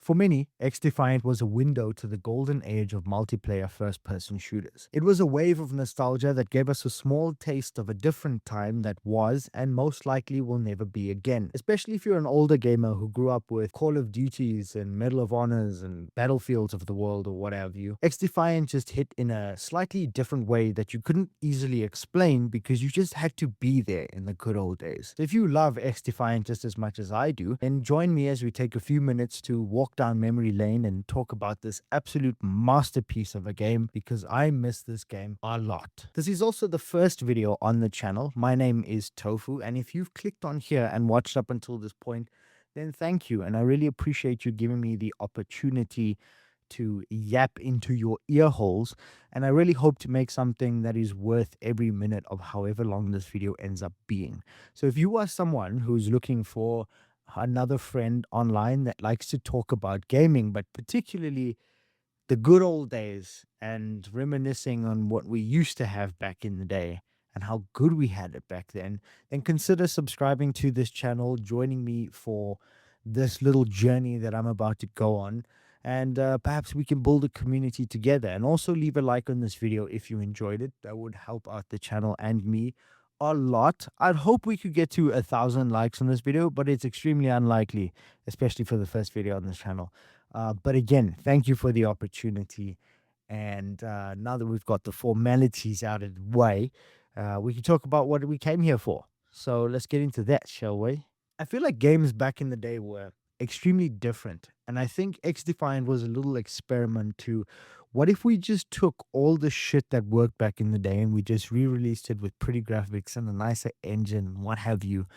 For many, XDefiant was a window to the golden age of multiplayer first person shooters. It was a wave of nostalgia that gave us a small taste of a different time that was and most likely will never be again. Especially if you're an older gamer who grew up with Call of Duties and Medal of Honors and Battlefields of the world or what have you. XDefiant just hit in a slightly different way that you couldn't easily explain because you just had to be there in the good old days. So if you love XDefiant just as much as I do, then join me as we take a few minutes to walk down memory lane and talk about this absolute masterpiece of a game because I miss this game a lot. This is also the first video on the channel. My name is Tofu, and if you've clicked on here and watched up until this point, then thank you. And I really appreciate you giving me the opportunity to yap into your ear holes. And I really hope to make something that is worth every minute of however long this video ends up being. So if you are someone who's looking for another friend online that likes to talk about gaming, but particularly the good old days and reminiscing on what we used to have back in the day and how good we had it back then consider subscribing to this channel, joining me for this little journey that I'm about to go on. And perhaps we can build a community together. And also leave a like on this video if you enjoyed it. That would help out the channel and me a lot. I'd hope we could get to 1,000 likes on this video, but it's extremely unlikely, especially for the first video on this channel. But again, thank you for the opportunity. And now that we've got the formalities out of the way, we can talk about what we came here for. So let's get into that, shall we? I feel like games back in the day were extremely different. And I think XDefiant was a little experiment to what if we just took all the shit that worked back in the day and we just re-released it with pretty graphics and a nicer engine and what have you,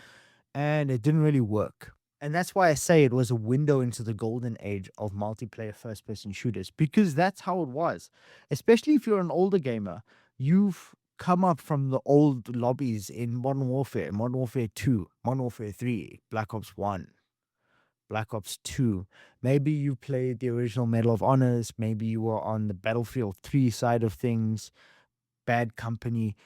and it didn't really work. And that's why I say it was a window into the golden age of multiplayer first person shooters, because that's how it was. Especially if you're an older gamer, you've come up from the old lobbies in Modern Warfare 2, Modern Warfare 3, Black Ops 1, Black Ops 2. Maybe you played the original Medal of Honors. Maybe you were on the Battlefield 3 side of things, Bad Company.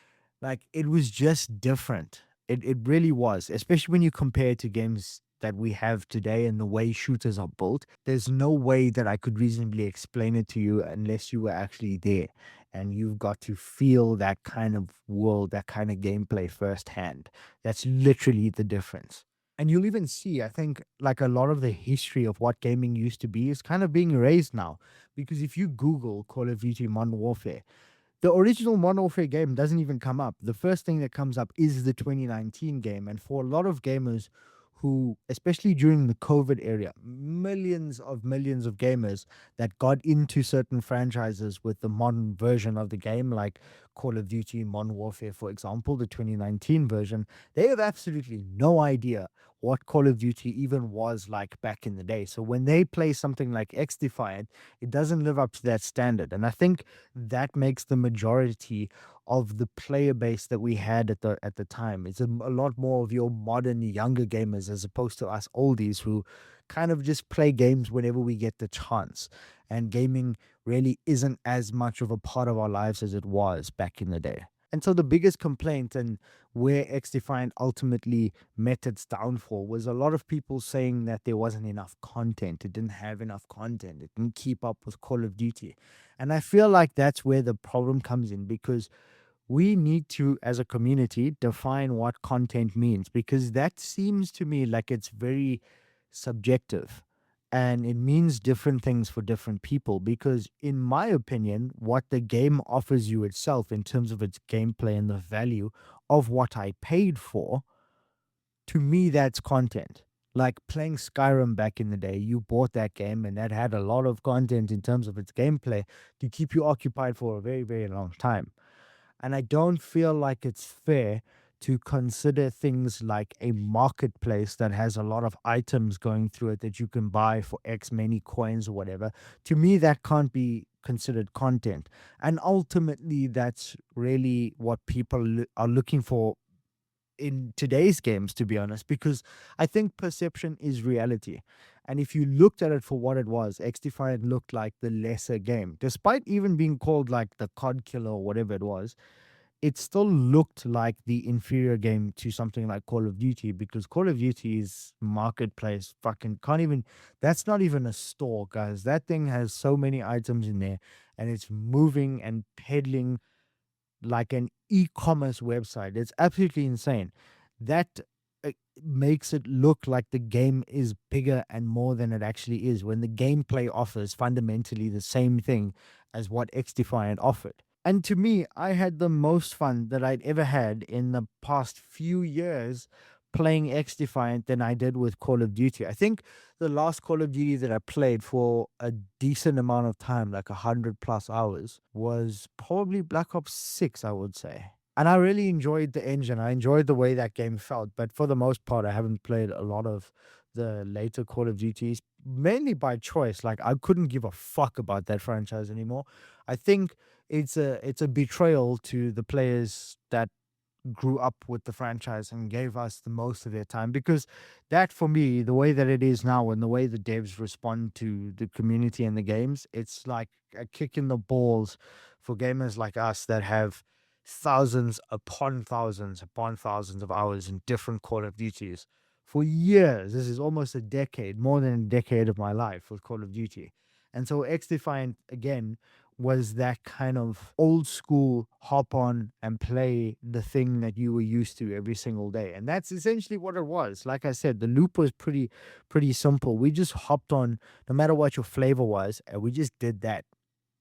Like, it was just different. It really was, especially when you compare it to games that we have today and the way shooters are built. There's no way that I could reasonably explain it to you unless you were actually there and you've got to feel that kind of world, that kind of gameplay firsthand. That's literally the difference. And you'll even see, I think, like a lot of the history of what gaming used to be is kind of being erased now. Because if you Google Call of Duty Modern Warfare, the original Modern Warfare game doesn't even come up. The first thing that comes up is the 2019 game. And for a lot of gamers who, especially during the COVID era, millions of gamers that got into certain franchises with the modern version of the game, like Call of Duty Modern Warfare, for example, the 2019 version, they have absolutely no idea what Call of Duty even was like back in the day. So when they play something like XDefiant, it doesn't live up to that standard. And I think that makes the majority of the player base that we had at the time. It's a lot more of your modern younger gamers as opposed to us oldies who kind of just play games whenever we get the chance. And gaming really isn't as much of a part of our lives as it was back in the day. And so the biggest complaint and where XDefiant ultimately met its downfall was a lot of people saying that there wasn't enough content. It didn't have enough content. It didn't keep up with Call of Duty. And I feel like that's where the problem comes in because we need to, as a community, define what content means because that seems to me like it's very subjective and it means different things for different people. Because, in my opinion, what the game offers you itself in terms of its gameplay and the value of what I paid for, to me, that's content. Like playing Skyrim back in the day, you bought that game and that had a lot of content in terms of its gameplay to keep you occupied for a very, very long time. And I don't feel like it's fair to consider things like a marketplace that has a lot of items going through it that you can buy for X many coins or whatever. To me, that can't be considered content. And ultimately, that's really what people are looking for in today's games, to be honest, because I think perception is reality. And if you looked at it for what it was, XDefiant looked like the lesser game, despite even being called like the COD killer or whatever it was. it still looked like the inferior game to something like Call of Duty, because Call of Duty's marketplace fucking can't even, that's not even a store, guys. That thing has so many items in there, and it's moving and peddling like an e-commerce website. It's absolutely insane. That uh, makes it look like the game is bigger and more than it actually is, when the gameplay offers fundamentally the same thing as what XDefiant offered. And to me, I had the most fun that I'd ever had in the past few years playing XDefiant than I did with Call of Duty. I think the last Call of Duty that I played for a decent amount of time, like 100 plus hours, was probably Black Ops 6, I would say. And I really enjoyed the engine. I enjoyed the way that game felt. But for the most part, I haven't played a lot of the later Call of Duties, mainly by choice. Like, I couldn't give a fuck about that franchise anymore. I think it's a betrayal to the players that grew up with the franchise and gave us the most of their time, because that, for me, the way that it is now and the way the devs respond to the community and the games, it's like a kick in the balls for gamers like us that have thousands upon thousands of hours in different Call of Duties for years. This is almost a decade, more than a decade of my life with Call of Duty. And so X Defiant, again, was that kind of old school hop on and play the thing that you were used to every single day. And that's essentially what it was. Like I said, the loop was pretty simple. We just hopped on no matter what your flavor was, and we just did that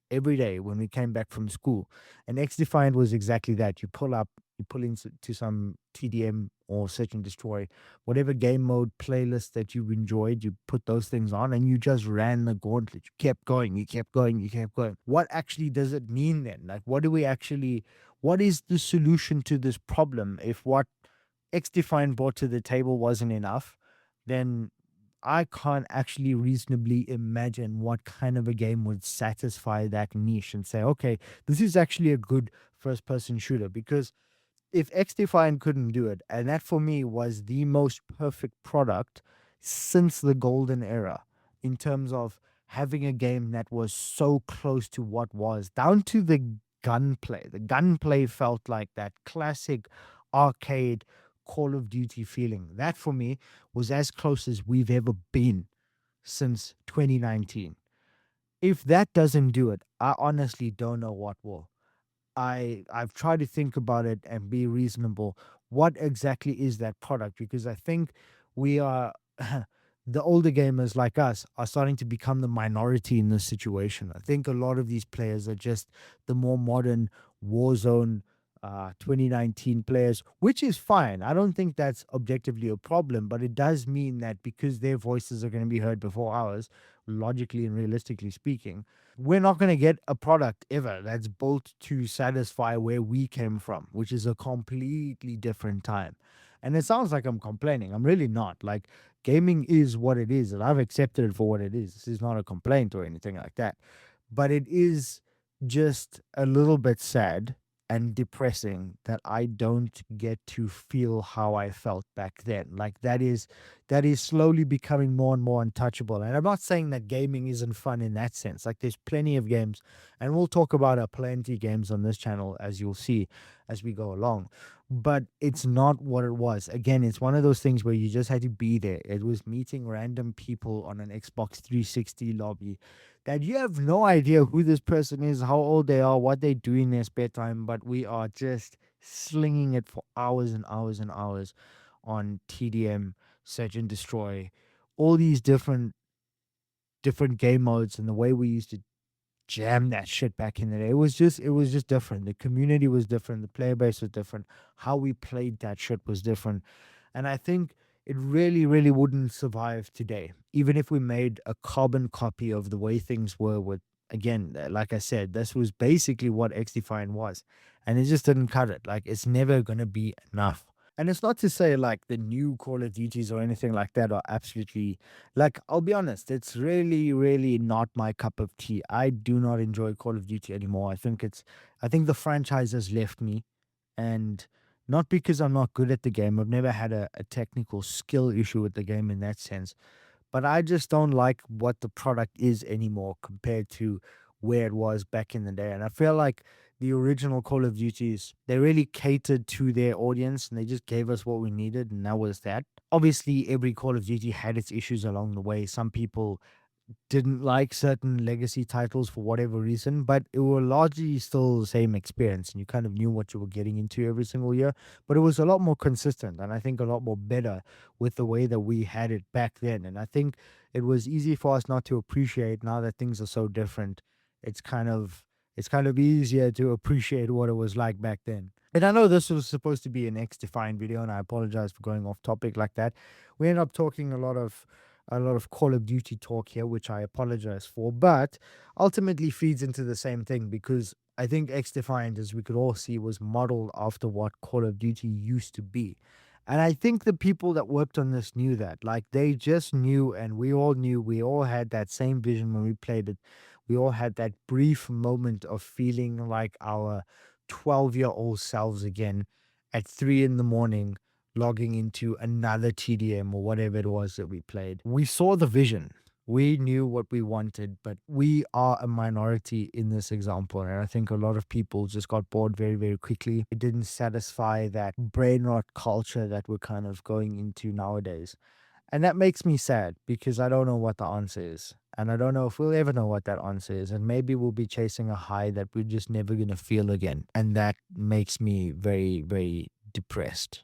every day when we came back from school. And X Defiant was exactly that. You pull up, you pull into to some TDM or Search and Destroy, whatever game mode playlist that you enjoyed, you put those things on and you just ran the gauntlet. You kept going, you kept going, you kept going. What actually does it mean then? Like, what do we actually, what is the solution to this problem? If what X Defiant brought to the table wasn't enough, then I can't actually reasonably imagine what kind of a game would satisfy that niche and say, okay, this is actually a good first person shooter. Because if XDefiant couldn't do it, and that for me was the most perfect product since the golden era in terms of having a game that was so close to what was, down to the gunplay. The gunplay felt like that classic arcade Call of Duty feeling. That for me was as close as we've ever been since 2019. If that doesn't do it, I honestly don't know what will. I've tried to think about it and be reasonable. What exactly is that product? Because I think we are the older gamers like us are starting to become the minority in this situation. I think a lot of these players are just the more modern Warzone 2019 players, which is fine. I don't think that's objectively a problem, but it does mean that because their voices are going to be heard before ours, logically and realistically speaking, we're not going to get a product ever that's built to satisfy where we came from, which is a completely different time. And it sounds like I'm complaining. I'm really not. Like, gaming is what it is, and I've accepted it for what it is. This is not a complaint or anything like that. But it is just a little bit sad and depressing that I don't get to feel how I felt back then. Like, that is slowly becoming more and more untouchable. And I'm not saying that gaming isn't fun in that sense. Like, there's plenty of games, and we'll talk about plenty games on this channel, as you'll see as we go along. But it's not what it was. Again, it's one of those things where you just had to be there. It was meeting random people on an Xbox 360 lobby that you have no idea who this person is, how old they are, what they do in their spare time, but we are just slinging it for hours and hours and hours on TDM, Search and Destroy, all these different game modes, and the way we used to jam that shit back in the day. It was just different. The community was different, the player base was different, how we played that shit was different. And I think it really, really wouldn't survive today, even if we made a carbon copy of the way things were with, again, like I said, this was basically what XDefiant was. And it just didn't cut it. Like, it's never gonna be enough. And it's not to say like the new Call of Duties or anything like that are absolutely, like, I'll be honest, it's really, really not my cup of tea. I do not enjoy Call of Duty anymore. I think the franchise has left me, and not because I'm not good at the game. I've never had a technical skill issue with the game in that sense, but I just don't like what the product is anymore compared to where it was back in the day. And I feel like the original Call of Duties, they really catered to their audience and they just gave us what we needed, and that was that. Obviously, every Call of Duty had its issues along the way. Some people didn't like certain legacy titles for whatever reason, but it were largely still the same experience, and you kind of knew what you were getting into every single year. But it was a lot more consistent, and I think a lot more better with the way that we had it back then. And I think it was easy for us not to appreciate now that things are so different. It's kind of it's kind of easier to appreciate what it was like back then. And I know this was supposed to be an X-Defiant video, and I apologize for going off topic like that. We end up talking a lot of Call of Duty talk here, which I apologize for, but ultimately feeds into the same thing because I think X Defiant, as we could all see, was modeled after what Call of Duty used to be. And I think the people that worked on this knew that. Like they just knew, and we all knew, we all had that same vision when we played it. We all had that brief moment of feeling like our 12-year-old selves again at 3 in the morning logging into another TDM or whatever it was that we played. We saw the vision. We knew what we wanted, but we are a minority in this example. And I think a lot of people just got bored very, very quickly. It didn't satisfy that brain rot culture that we're kind of going into nowadays. And that makes me sad because I don't know what the answer is. And I don't know if we'll ever know what that answer is. And maybe we'll be chasing a high that we're just never going to feel again. And that makes me very, very depressed.